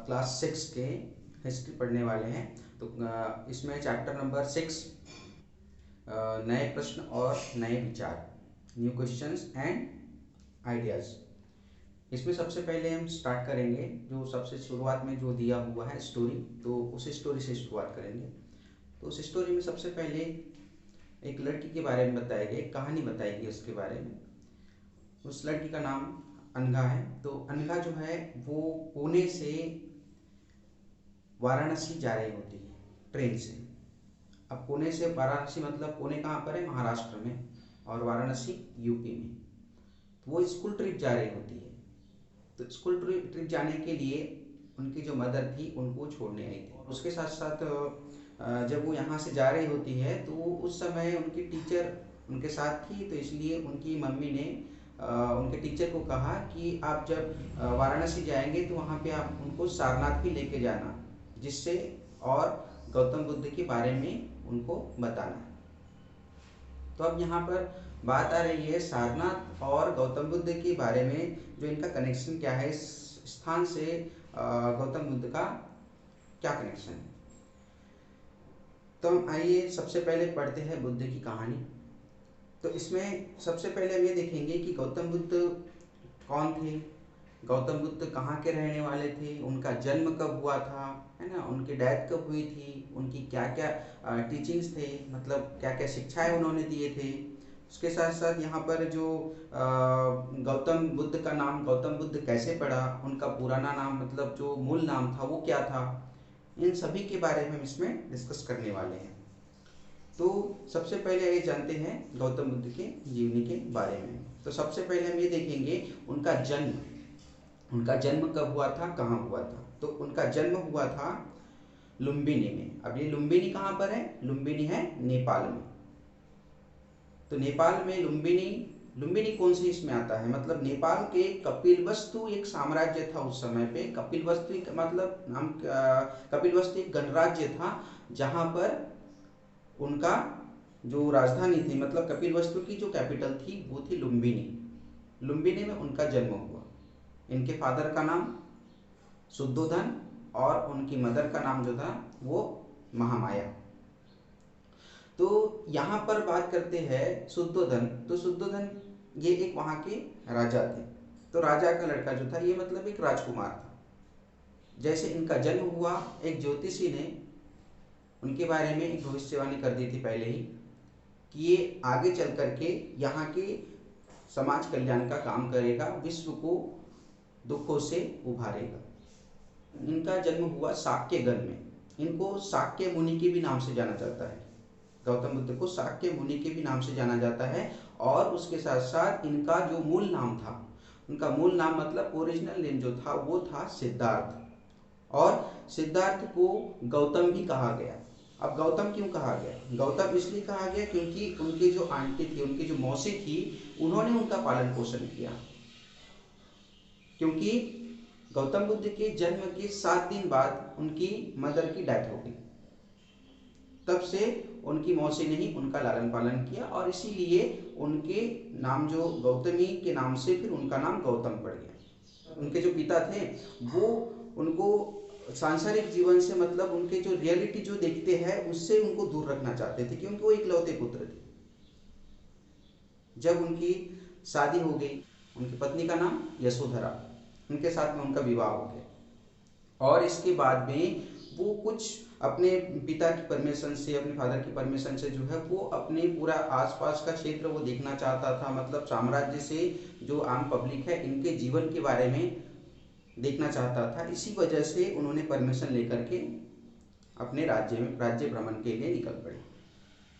Class 6 के history पढ़ने वाले हैं। तो इसमें चैप्टर नंबर 6 नए प्रश्न और नए विचार, न्यू क्वेश्चंस एंड आइडियाज़। इसमें सबसे पहले हम स्टार्ट करेंगे जो सबसे शुरुआत में जो दिया हुआ है स्टोरी, तो उस स्टोरी से शुरुआत करेंगे। तो उस स्टोरी में सबसे पहले एक लड़की के बारे में बताया गया, एक कहानी बताई गई उसके बारे में। उस लड़की का नाम अनघा है। तो अनघा जो है वो पुणे से वाराणसी जा रही होती है ट्रेन से। अब पुणे से वाराणसी मतलब पुणे कहाँ पर है? महाराष्ट्र में, और वाराणसी यूपी में। तो वो स्कूल ट्रिप जा रही होती है। तो स्कूल ट्रिप जाने के लिए उनकी जो मदर थी उनको छोड़ने आई थी। उसके साथ साथ जब वो यहाँ से जा रही होती है तो उस समय उनकी टीचर उनके साथ थी, तो इसलिए उनकी मम्मी ने उनके टीचर को कहा कि आप जब वाराणसी जाएंगे तो वहाँ पे आप उनको सारनाथ भी लेके जाना, जिससे और गौतम बुद्ध के बारे में उनको बताना। तो अब यहाँ पर बात आ रही है सारनाथ और गौतम बुद्ध के बारे में, जो इनका कनेक्शन क्या है, इस स्थान से गौतम बुद्ध का क्या कनेक्शन है। तो हम आइए सबसे पहले पढ़ते हैं बुद्ध की कहानी। तो इसमें सबसे पहले हम ये देखेंगे कि गौतम बुद्ध कौन थे, गौतम बुद्ध कहाँ के रहने वाले थे, उनका जन्म कब हुआ था, है ना, उनकी डेथ कब हुई थी, उनकी क्या क्या टीचिंग्स थे, मतलब क्या क्या शिक्षाएं उन्होंने दिए थे। उसके साथ साथ यहाँ पर जो गौतम बुद्ध का नाम गौतम बुद्ध कैसे पड़ा, उनका पुराना नाम मतलब जो मूल नाम था वो क्या था, इन सभी के बारे में हम इसमें डिस्कस करने वाले हैं। तो सबसे पहले ये जानते हैं गौतम बुद्ध के जीवनी के बारे में। तो सबसे पहले हम ये देखेंगे उनका जन्म कब हुआ था, कहाँ हुआ था। तो उनका जन्म हुआ था लुम्बिनी में। अब ये लुम्बिनी कहाँ पर है? लुम्बिनी है नेपाल में। तो नेपाल में लुम्बिनी कौन सी इसमें आता है? मतलब नेपाल के कपिलवस्तु एक साम्राज्य था उस समय पे। कपिलवस्तु मतलब नाम कपिलवस्तु एक गणराज्य था, जहाँ पर उनका जो राजधानी थी, मतलब कपिलवस्तु की जो कैपिटल थी वो थी लुम्बिनी। लुम्बिनी में उनका जन्म हुआ। इनके फादर का नाम शुद्धोधन और उनकी मदर का नाम जो था वो महामाया। तो यहाँ पर बात करते हैं शुद्धोधन। तो शुद्धोधन ये एक वहाँ के राजा थे। तो राजा का लड़का जो था ये मतलब एक राजकुमार था। जैसे इनका जन्म हुआ, एक ज्योतिषी ने उनके बारे में एक भविष्यवाणी कर दी थी पहले ही कि ये आगे चल करके यहाँ के समाज कल्याण का काम करेगा, विश्व को दुखों से उभारेगा। इनका जन्म हुआ शाक्यगण में। इनको शाक्य मुनि के भी नाम से जाना जाता है। गौतम बुद्ध को शाक्य मुनि के भी नाम से जाना जाता है। और उसके साथ साथ इनका जो मूल नाम था, उनका मूल नाम मतलब ओरिजिनल नेम जो था वो था सिद्धार्थ। और सिद्धार्थ को गौतम भी कहा गया। अब गौतम क्यों कहा गया? गौतम इसलिए कहा गया क्योंकि उनकी जो आंटी थी, उनकी जो मौसी थी, उन्होंने उनका पालन पोषण किया। क्योंकि गौतम बुद्ध के जन्म के 7 दिन बाद उनकी मदर की डेथ हो गई। तब से उनकी मौसी ने ही उनका लालन पालन किया, और इसीलिए उनके नाम जो गौतमी के नाम से फिर उनका नाम गौतम पड़ गया। उनके जो पिता थे वो उनको सांसारिक जीवन से, मतलब उनके जो रियलिटी जो देखते हैं उससे उनको दूर रखना चाहते थे, क्योंकि वो इकलौते पुत्र थे। जब उनकी शादी हो गई, उनकी पत्नी का नाम यशोधरा, उनके साथ में उनका विवाह हो गया। और इसके बाद में वो कुछ अपने पिता की परमिशन से, अपने फादर की परमिशन से जो है वो अपने पूरा आसपास का क्षेत्र वो देखना चाहता था। मतलब साम्राज्य से जो आम पब्लिक है इनके जीवन के बारे में देखना चाहता था। इसी वजह से उन्होंने परमिशन लेकर के अपने राज्य भ्रमण के लिए निकल पड़े।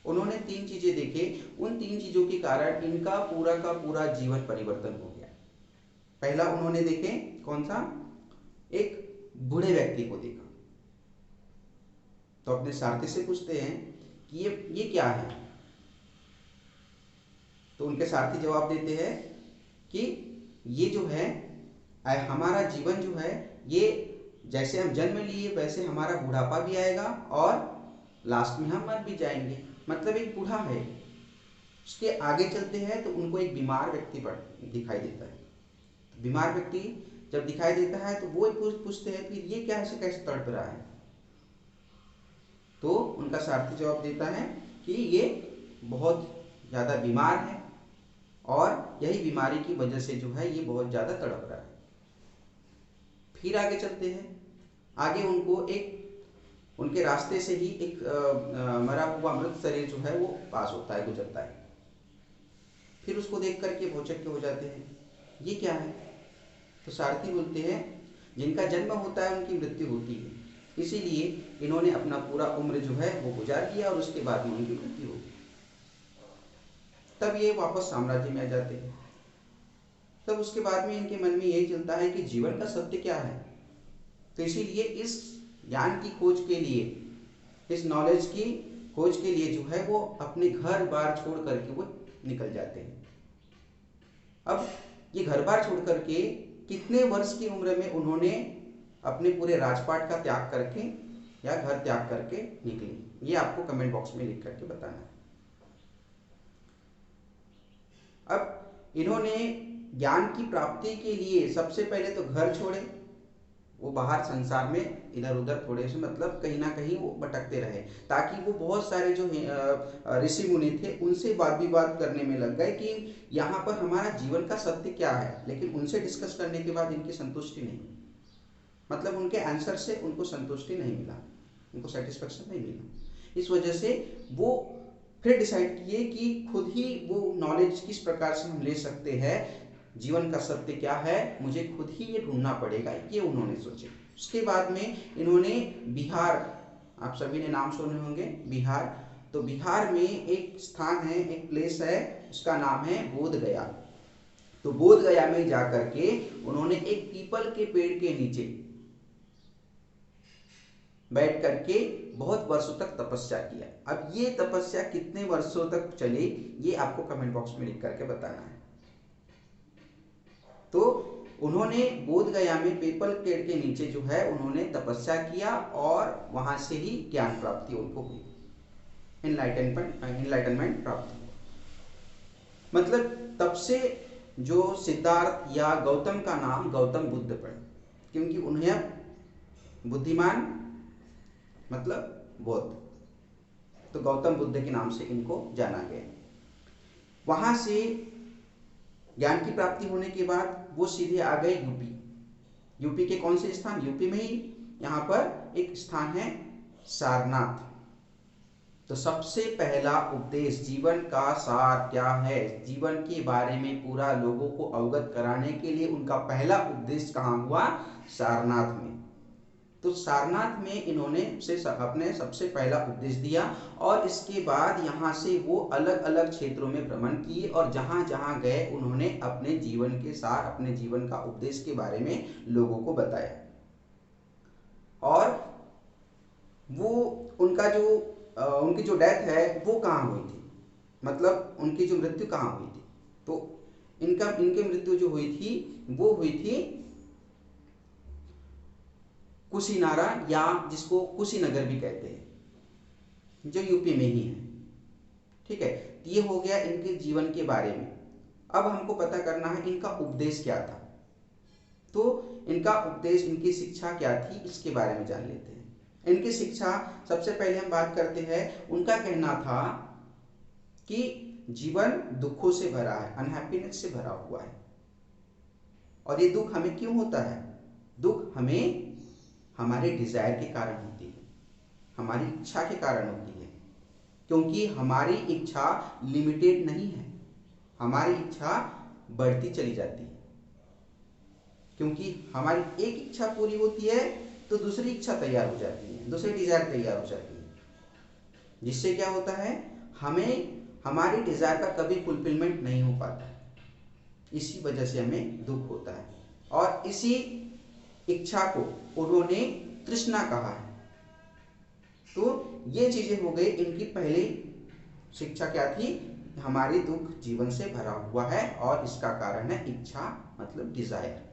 उन्होंने 3 चीजें देखे। उन 3 चीजों के कारण इनका पूरा का पूरा जीवन परिवर्तन हो गया। पहला उन्होंने देखे कौन सा? एक बूढ़े व्यक्ति को देखा। तो अपने सारथी से पूछते हैं कि ये क्या है? तो उनके सारथी जवाब देते हैं कि ये जो है हमारा जीवन जो है, ये जैसे हम जन्म लिए वैसे हमारा बुढ़ापा भी आएगा और लास्ट में हम मर भी जाएंगे। मतलब एक बूढ़ा है। उसके आगे चलते हैं तो उनको एक बीमार व्यक्ति दिखाई देता है। बीमार व्यक्ति जब दिखाई देता है तो वो पूछते हैं फिर ये क्या ऐसे कैसे तड़प रहा है। तो उनका सारथी जवाब देता है कि ये बहुत ज़्यादा बीमार है और यही बीमारी की वजह से जो है ये बहुत ज़्यादा तड़प रहा है। फिर आगे चलते हैं। आगे उनको एक उनके रास्ते से ही एक मरा हुआ मृत शरीर जो है वो पास होता है, गुजरता है। फिर उसको देख करके भौचक्के हो जाते हैं, ये क्या है। तो सारथी बोलते हैं जिनका जन्म होता है उनकी मृत्यु होती है, इसीलिए इन्होंने अपना पूरा उम्र जो है वो गुजार दिया और उसके बाद में उनकी मृत्यु हो गई। तब ये वापस साम्राज्य में आ जाते हैं। तब उसके बाद में इनके मन में यही चलता है कि जीवन का सत्य क्या है। तो इसीलिए इस ज्ञान की खोज के लिए, इस नॉलेज की खोज के लिए जो है वो अपने घर बार छोड़ करके वो निकल जाते हैं। अब ये घर बार छोड़ करके कितने वर्ष की उम्र में उन्होंने अपने पूरे राजपाट का त्याग करके या घर त्याग करके निकले, ये आपको कमेंट बॉक्स में लिख करके बताना है। अब इन्होंने ज्ञान की प्राप्ति के लिए सबसे पहले तो घर छोड़े, वो बाहर संसार में इधर उधर थोड़े से मतलब कहीं ना कहीं वो भटकते रहे, ताकि वो बहुत सारे जो ऋषि मुनि थे उनसे वाद विवाद करने में लग गए कि यहाँ पर हमारा जीवन का सत्य क्या है। लेकिन उनसे डिस्कस करने के बाद इनकी संतुष्टि नहीं, मतलब उनके आंसर से उनको संतुष्टि नहीं मिला, उनको सेटिस्फेक्शन नहीं मिला। इस वजह से वो फिर डिसाइड किए कि खुद ही वो नॉलेज किस प्रकार से हम ले सकते हैं, जीवन का सत्य क्या है, मुझे खुद ही ये ढूंढना पड़ेगा, ये उन्होंने सोचे। उसके बाद में इन्होंने बिहार, आप सभी ने नाम सुने होंगे बिहार, तो बिहार में एक स्थान है, एक प्लेस है, उसका नाम है बोध गया। तो बोध गया में जाकर के उन्होंने एक पीपल के पेड़ के नीचे बैठ करके बहुत वर्षों तक तपस्या किया। अब ये तपस्या कितने वर्षों तक चली ये आपको कमेंट बॉक्स में लिख करके बताना है। तो उन्होंने बोध गया में पीपल पेड़ के नीचे जो है उन्होंने तपस्या किया और वहां से ही ज्ञान प्राप्ति उनको हुई, इनलाइटनमेंट प्राप्त हुआ। मतलब तब से जो सिद्धार्थ या गौतम का नाम गौतम बुद्ध पड़ा, क्योंकि उन्हें बुद्धिमान मतलब बौद्ध, तो गौतम बुद्ध के नाम से इनको जाना गया। वहां से ज्ञान की प्राप्ति होने के बाद वो सीधे आ गए यूपी। यूपी के कौन से स्थान, यूपी में ही यहाँ पर एक स्थान है सारनाथ। तो सबसे पहला उपदेश, जीवन का सार क्या है, जीवन के बारे में पूरा लोगों को अवगत कराने के लिए उनका पहला उपदेश कहाँ हुआ, सारनाथ में। तो सारनाथ में इन्होंने अपने सबसे पहला उपदेश दिया और इसके बाद यहाँ से वो अलग अलग क्षेत्रों में भ्रमण किए और जहाँ जहाँ गए उन्होंने अपने जीवन के सार, अपने जीवन का उपदेश के बारे में लोगों को बताया। और वो उनका जो उनकी जो डेथ है वो कहाँ हुई थी, मतलब उनकी जो मृत्यु कहाँ हुई थी, तो इनकी मृत्यु जो हुई थी वो हुई थी कुशीनारा, या जिसको कुशीनगर भी कहते हैं, जो यूपी में ही है। ठीक है, ये हो गया इनके जीवन के बारे में। अब हमको पता करना है इनका उपदेश क्या था। तो इनका उपदेश, इनकी शिक्षा क्या थी, इसके बारे में जान लेते हैं। इनकी शिक्षा, सबसे पहले हम बात करते हैं, उनका कहना था कि जीवन दुखों से भरा है, अनहैप्पीनेस से भरा हुआ है। और ये दुख हमें क्यों होता है, दुख हमें हमारे डिजायर के कारण होती है, हमारी इच्छा के कारण होती है, क्योंकि हमारी इच्छा लिमिटेड नहीं है, हमारी इच्छा बढ़ती चली जाती है। क्योंकि हमारी एक इच्छा पूरी होती है तो दूसरी इच्छा तैयार हो जाती है, दूसरी डिजायर तैयार हो जाती है, जिससे क्या होता है, हमें हमारी डिजायर का कभी फुलफिलमेंट नहीं हो पाता। इसी वजह से हमें दुख होता है और इसी इच्छा को उन्होंने तृष्णा कहा है। तो ये चीजें हो गई इनकी पहली शिक्षा। क्या थी, हमारी दुख जीवन से भरा हुआ है और इसका कारण है इच्छा, मतलब डिजायर।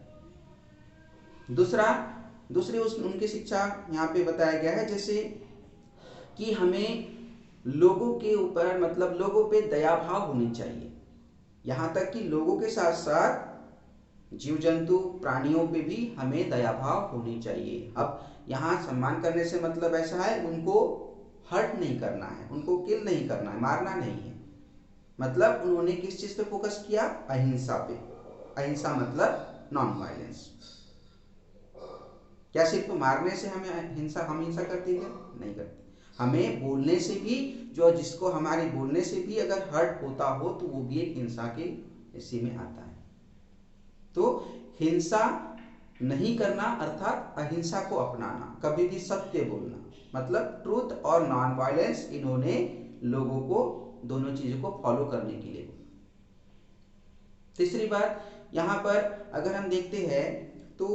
दूसरी उनकी शिक्षा यहाँ पे बताया गया है, जैसे कि हमें लोगों के ऊपर, मतलब लोगों पे दया भाव होनी चाहिए, यहाँ तक कि लोगों के साथ साथ जीव जंतु प्राणियों पे भी हमें दया भाव होनी चाहिए। अब यहाँ सम्मान करने से मतलब ऐसा है उनको हर्ट नहीं करना है, उनको किल नहीं करना है, मारना नहीं है। मतलब उन्होंने किस चीज पे फोकस किया? अहिंसा पे। अहिंसा मतलब नॉन वायलेंस। क्या सिर्फ मारने से हम हिंसा करते हैं? नहीं करते। हमें बोलने से भी, जो जिसको हमारे बोलने से भी अगर हर्ट होता हो तो वो भी एक हिंसा के इसी में आता है। तो हिंसा नहीं करना अर्थात अहिंसा को अपनाना, कभी भी सत्य बोलना, मतलब ट्रूथ और नॉन वायलेंस, इन्होंने लोगों को दोनों चीजों को फॉलो करने के लिए। तीसरी बात, यहाँ पर अगर हम देखते हैं तो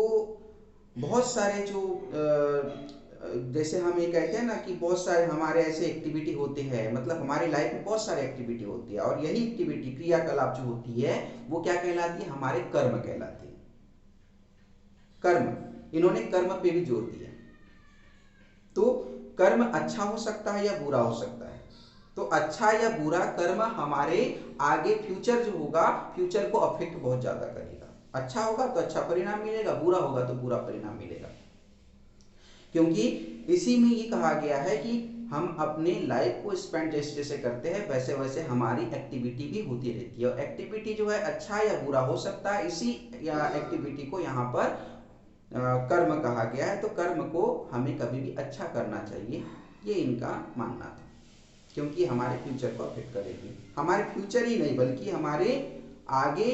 बहुत सारे जो जैसे हम ये कहते हैं ना कि बहुत सारे हमारे ऐसे एक्टिविटी होते हैं, मतलब हमारी लाइफ में बहुत सारे एक्टिविटी होती है, और यही एक्टिविटी क्रियाकलाप जो होती है वो क्या कहलाती है? हमारे कर्म कहलाती है। कर्म, इन्होंने कर्म पे भी जोर दिया। तो कर्म अच्छा हो सकता है या बुरा हो सकता है। तो अच्छा या बुरा कर्म हमारे आगे फ्यूचर जो होगा, फ्यूचर को अफेक्ट बहुत ज्यादा करेगा। अच्छा होगा तो अच्छा परिणाम मिलेगा, बुरा होगा तो बुरा परिणाम मिलेगा। क्योंकि इसी में ये कहा गया है कि हम अपने लाइफ को स्पेंड जैसे जैसे करते हैं वैसे वैसे हमारी एक्टिविटी भी होती रहती है, और एक्टिविटी जो है अच्छा या बुरा हो सकता है। इसी या एक्टिविटी को यहाँ पर कर्म कहा गया है। तो कर्म को हमें कभी भी अच्छा करना चाहिए, ये इनका मानना था, क्योंकि हमारे फ्यूचर को अफेक्ट करेगी। हमारे फ्यूचर ही नहीं बल्कि हमारे आगे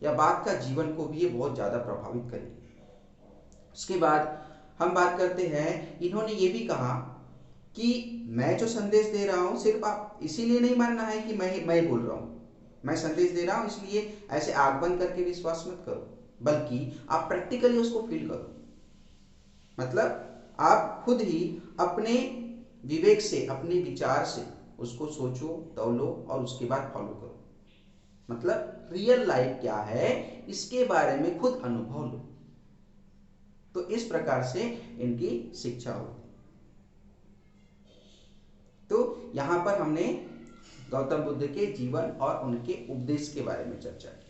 या बाद का जीवन को भी ये बहुत ज़्यादा प्रभावित करेगी। उसके बाद हम बात करते हैं, इन्होंने ये भी कहा कि मैं जो संदेश दे रहा हूँ सिर्फ आप इसीलिए नहीं मानना है कि मैं बोल रहा हूँ, मैं संदेश दे रहा हूँ इसलिए ऐसे आंख बंद करके विश्वास मत करो, बल्कि आप प्रैक्टिकली उसको फील करो। मतलब आप खुद ही अपने विवेक से, अपने विचार से उसको सोचो, तौलो और उसके बाद फॉलो करो। मतलब रियल लाइफ क्या है इसके बारे में खुद अनुभव लो। तो इस प्रकार से इनकी शिक्षा होती। तो यहां पर हमने गौतम बुद्ध के जीवन और उनके उपदेश के बारे में चर्चा की।